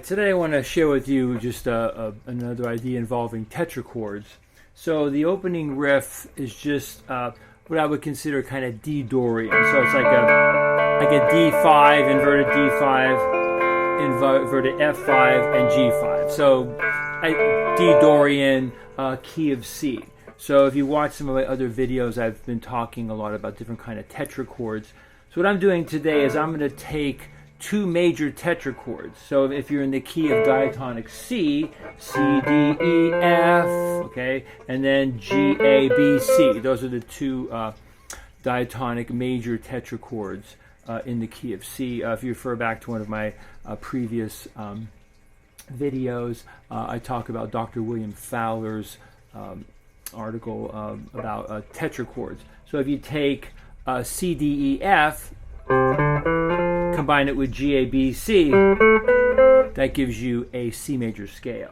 Today I want to share with you just another idea involving tetrachords. So the opening riff is just what I would consider kind of D Dorian. So it's like a D5, inverted D5, inverted F5, and G5. So D Dorian, key of C. So if you watch some of my other videos, I've been talking a lot about different kind of tetrachords. So what I'm doing today is I'm going to take two major tetrachords. So if you're in the key of diatonic C, C, D, E, F, okay, and then G, A, B, C. Those are the two diatonic major tetrachords in the key of C. If you refer back to one of my previous videos, I talk about Dr. William Fowler's article about tetrachords. So if you take C, D, E, F, combine it with G, A, B, C, that gives you a C major scale.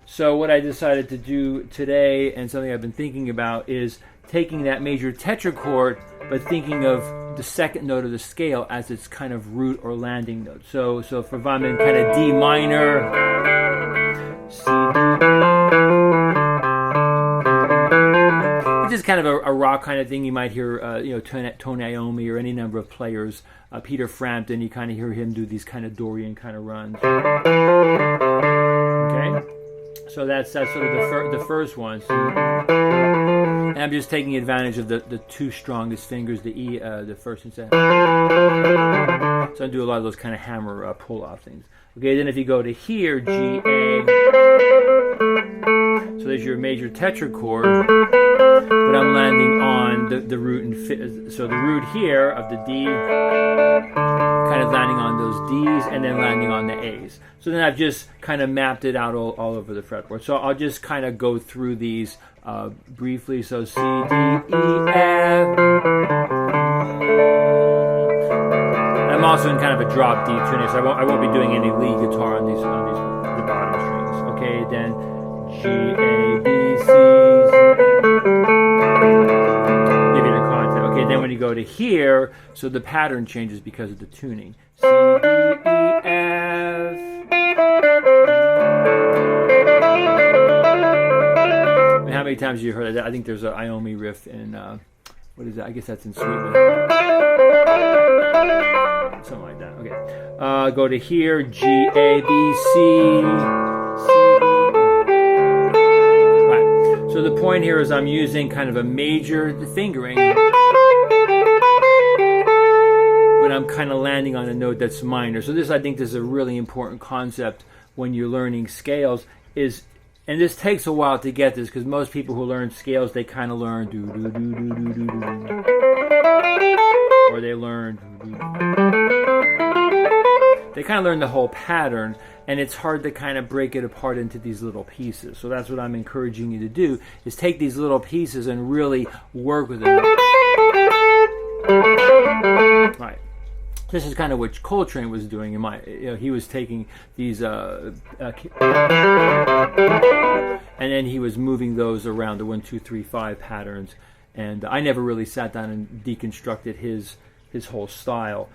So what I decided to do today, and something I've been thinking about, is taking that major tetrachord, but thinking of the second note of the scale as its kind of root or landing note. So if I'm in kind of D minor, C, D, it's just kind of a rock kind of thing. You might hear, Tony Iommi or any number of players. Peter Frampton, you kind of hear him do these kind of Dorian kind of runs. Okay, so that's sort of the first one. So, and I'm just taking advantage of the two strongest fingers, the E, the first and second. So I do a lot of those kind of hammer pull-off things. Okay, then if you go to here, G, A. So there's your major tetrachord, but I'm landing on the root and so the root here of the D, kind of landing on those D's and then landing on the A's. So then I've just kind of mapped it out all over the fretboard. So I'll just kind of go through these briefly. So C, D, E, F. I'm also in kind of a drop D tuning, so I won't be doing any lead guitar on the bottom strings. Okay, then G, A, B, C. Give you the content. Okay, then when you go to here, so the pattern changes because of the tuning. C, D, E, F. And how many times have you heard that? I think there's an Iommi riff in, what is that? I guess that's in Sweetland. Something like that. Okay. Go to here, G, A, B, C. So the point here is I'm using kind of a major fingering, but I'm kind of landing on a note that's minor. So I think this is a really important concept when you're learning scales, and this takes a while to get this, because most people who learn scales, they kind of learn do do do do do do do, or they learn do, do, do. They kind of learn the whole pattern, and it's hard to kind of break it apart into these little pieces. So that's what I'm encouraging you to do, is take these little pieces and really work with them. Right. This is kind of what Coltrane was doing he was taking these and then he was moving those around the 1, 2, 3, 5 patterns, and I never really sat down and deconstructed his whole style.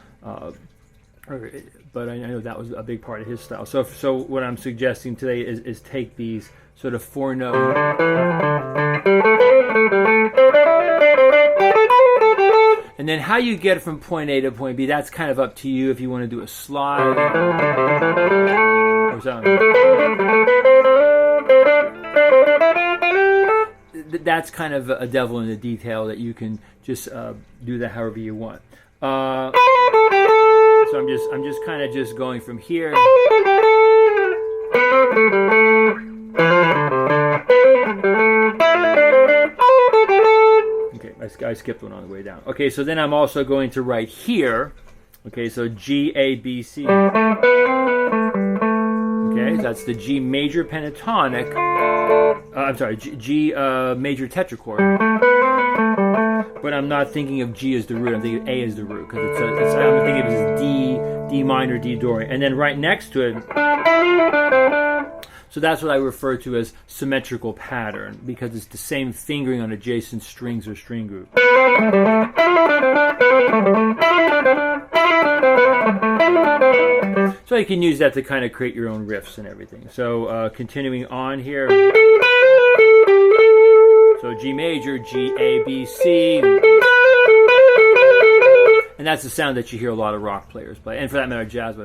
But I know that was a big part of his style. So what I'm suggesting today is take these sort of 4-note. And then how you get from point A to point B, that's kind of up to you if you want to do a slide or something. That's kind of a devil in the detail that you can just do that however you want. So I'm just kind of just going from here. Okay, I skipped one on the way down. Okay, so then I'm also going to write here. Okay, so G, A, B, C. Okay, that's the G major pentatonic. G major tetrachord. But I'm not thinking of G as the root. I'm thinking of A as the root, because I'm thinking of it as D minor, D Dorian, and then right next to it. So that's what I refer to as symmetrical pattern, because it's the same fingering on adjacent strings or string group. So you can use that to kind of create your own riffs and everything. So continuing on here. So G major, G, A, B, C. And that's the sound that you hear a lot of rock players play. And for that matter, jazz.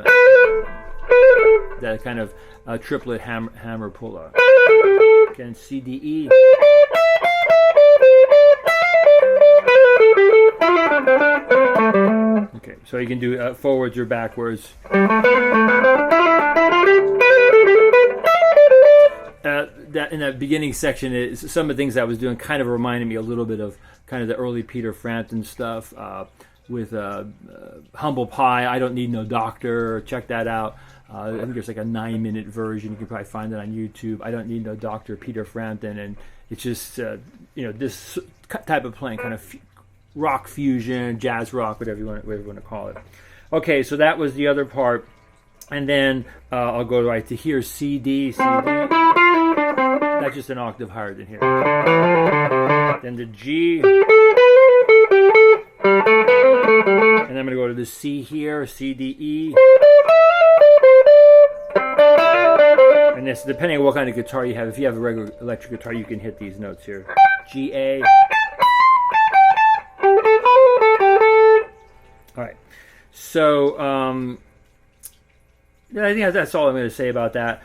That kind of triplet hammer pull-up. Again, C, D, E. Okay, so you can do forwards or backwards. That in that beginning section, some of the things I was doing kind of reminded me a little bit of kind of the early Peter Frampton stuff with Humble Pie, I Don't Need No Doctor. Check that out. I think there's like a 9-minute version. You can probably find it on YouTube. I Don't Need No Doctor, Peter Frampton. And it's just, this type of playing, kind of rock fusion, jazz rock, whatever you want to call it. Okay, so that was the other part. And then I'll go right to here, C, D, C, D. That's just an octave higher than here. Then the G. And I'm going to go to the C here, C, D, E. And this, depending on what kind of guitar you have, if you have a regular electric guitar, you can hit these notes here. G, A. All right. So, I think that's all I'm going to say about that.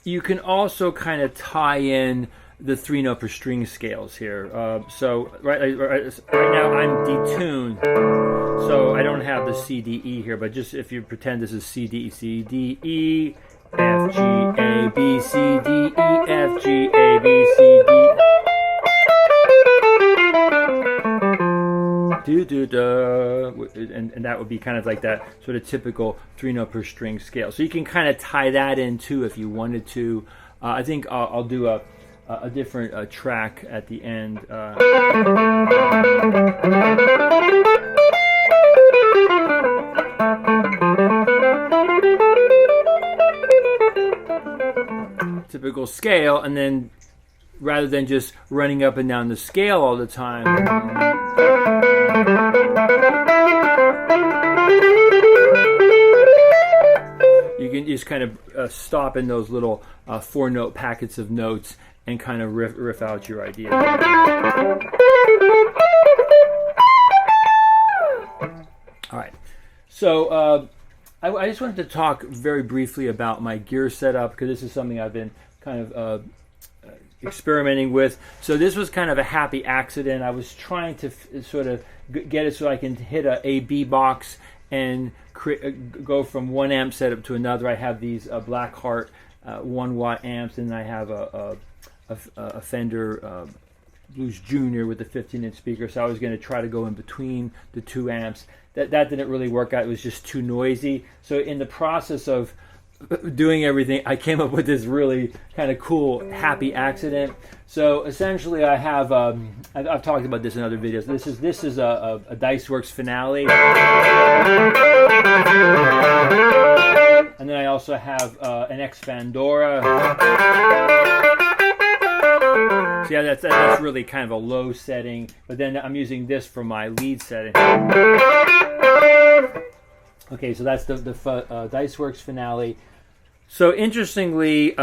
You can also kind of tie in the 3-note per string scales here. So right now I'm detuned, so I don't have the C, D, E here, but just if you pretend this is C, D, C, D, E, F, G, A, B, C, D, E, F, G, A, B, C, D. And that would be kind of like that sort of typical 3-note per string scale. So you can kind of tie that in too if you wanted to. I think I'll do a different track at the end. Typical scale, and then rather than just running up and down the scale all the time, you can just kind of stop in those little 4-note packets of notes and kind of riff out your idea. All right, so I just wanted to talk very briefly about my gear setup, because this is something I've been kind of experimenting with. So this was kind of a happy accident. I was trying to sort of get it so I can hit a A-B box and go from one amp setup to another. I have these Blackheart 1-watt amps, and I have a Fender Blues Junior with the 15-inch speaker. So I was going to try to go in between the two amps. That didn't really work out. It was just too noisy. So in the process of doing everything, I came up with this really kind of cool happy accident. So essentially, I have I've talked about this in other videos. This is a Diceworks Finalé, and then I also have an X Fandora. So yeah, that's really kind of a low setting. But then I'm using this for my lead setting. Okay, so that's the Diceworks Finalé. So interestingly,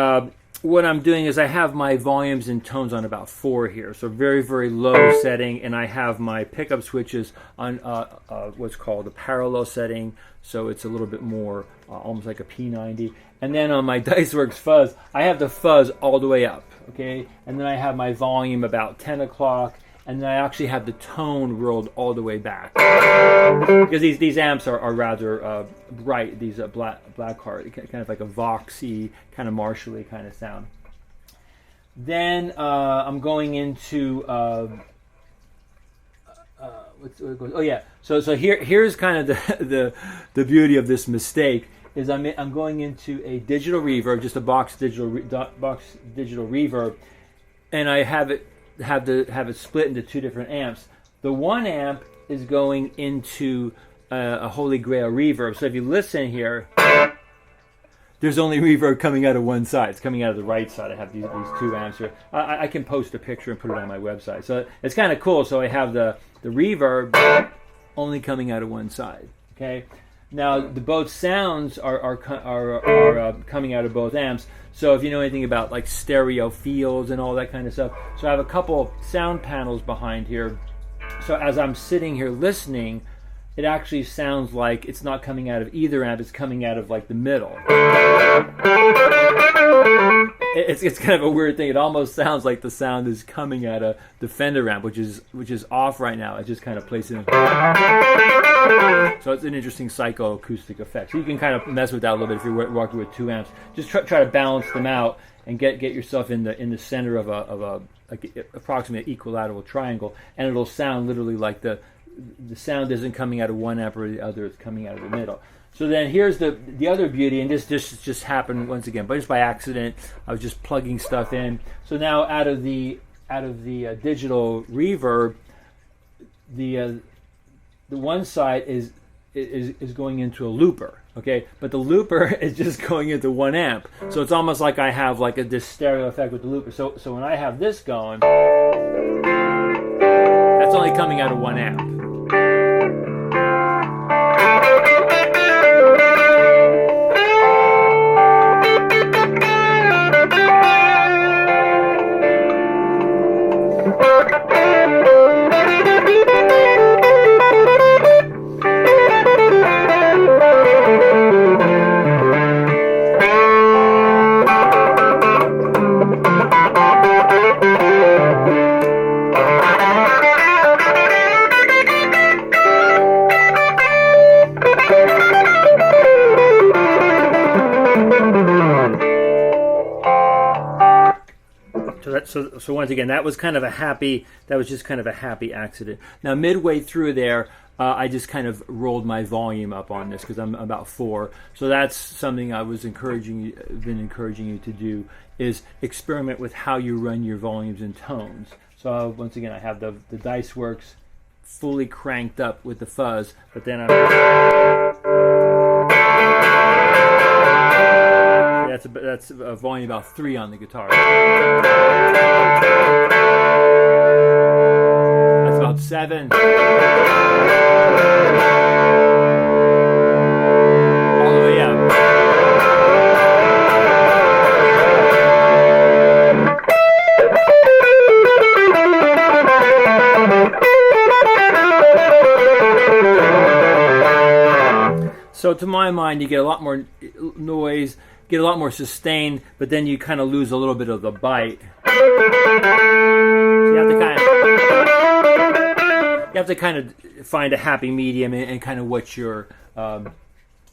what I'm doing is I have my volumes and tones on about 4 here, so very, very low setting, and I have my pickup switches on what's called a parallel setting, so it's a little bit more almost like a P90. And then on my Diceworks Fuzz, I have the fuzz all the way up, okay? And then I have my volume about 10 o'clock, and then I actually have the tone rolled all the way back. Because these amps are rather bright, these Blackheart, kind of like a Voxy, kind of Marshall-y kind of sound. Then I'm going into, so here's kind of the beauty of this mistake, is I'm going into a digital reverb, just a box digital reverb, and I have it split into 2 different amps. The one amp is going into a Holy Grail reverb. So if you listen here, there's only reverb coming out of one side. It's coming out of the right side. I have these two amps here. I can post a picture and put it on my website. So it's kind of cool. So I have the reverb only coming out of one side. Okay. Now the both sounds are coming out of both amps. So if you know anything about like stereo fields and all that kind of stuff, so I have a couple sound panels behind here. So as I'm sitting here listening, it actually sounds like it's not coming out of either amp, it's coming out of like the middle. It's kind of a weird thing. It almost sounds like the sound is coming out of the Fender amp, which is off right now. It just kind of plays in. So it's an interesting psychoacoustic effect. So you can kind of mess with that a little bit if you're working with two amps. Just try to balance them out and get yourself in the center of a like approximately equilateral triangle, and it'll sound literally like the sound isn't coming out of one amp or the other; it's coming out of the middle. So then here's the other beauty, and this just happened once again, but just by accident. I was just plugging stuff in. So now out of the digital reverb, the one side is going into a looper, okay? But the looper is just going into one amp, so it's almost like I have like this stereo effect with the looper. So when I have this going, that's only coming out of one amp. So once again, that was just kind of a happy accident. Now midway through there, I just kind of rolled my volume up on this because I'm about 4. So that's something I was encouraging you to do, is experiment with how you run your volumes and tones. So once again, I have the Dice Works fully cranked up with the fuzz, but then that's a volume about 3 on the guitar. That's about 7. All the way up. So to my mind, you get a lot more noise, get a lot more sustain, but then you kind of lose a little bit of the bite. So you have to kind of find a happy medium and kind of what you're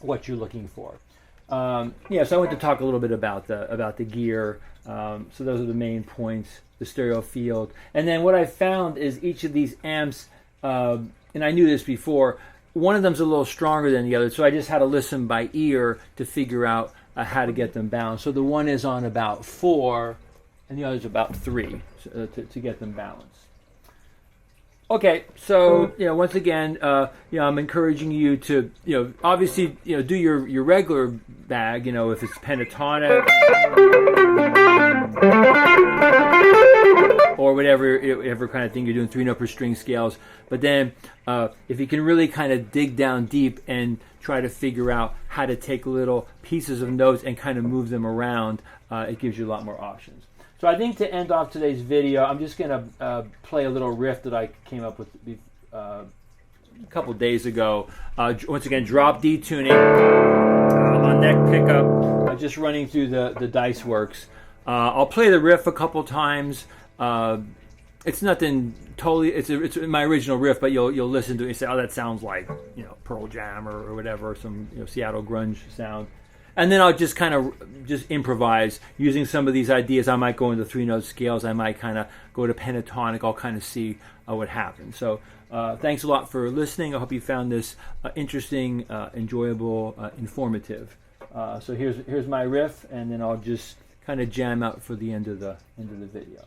looking for. So I want to talk a little bit about the gear. So those are the main points, the stereo field, and then what I found is each of these amps, and I knew this before, one of them's a little stronger than the other, so I just had to listen by ear to figure out how to get them balanced. So the one is on about 4, and the other's about 3 to get them balanced. Okay, so once again, I'm encouraging you to obviously do your regular bag. If it's pentatonic or whatever kind of thing you're doing, 3 upper string scales. But then if you can really kind of dig down deep and try to figure out how to take little pieces of notes and kind of move them around, it gives you a lot more options. So I think to end off today's video, I'm just going to play a little riff that I came up with a couple days ago. Once again, drop D tuning on neck pickup, just running through the Dice Works. I'll play the riff a couple times. It's nothing totally. It's my original riff, but you'll listen to it and say, "Oh, that sounds like Pearl Jam or whatever, some Seattle grunge sound." And then I'll just kind of just improvise using some of these ideas. I might go into 3-note scales. I might kind of go to pentatonic. I'll kind of see what happens. So thanks a lot for listening. I hope you found this interesting, enjoyable, informative. So here's my riff, and then I'll just kind of jam out for the end of the video.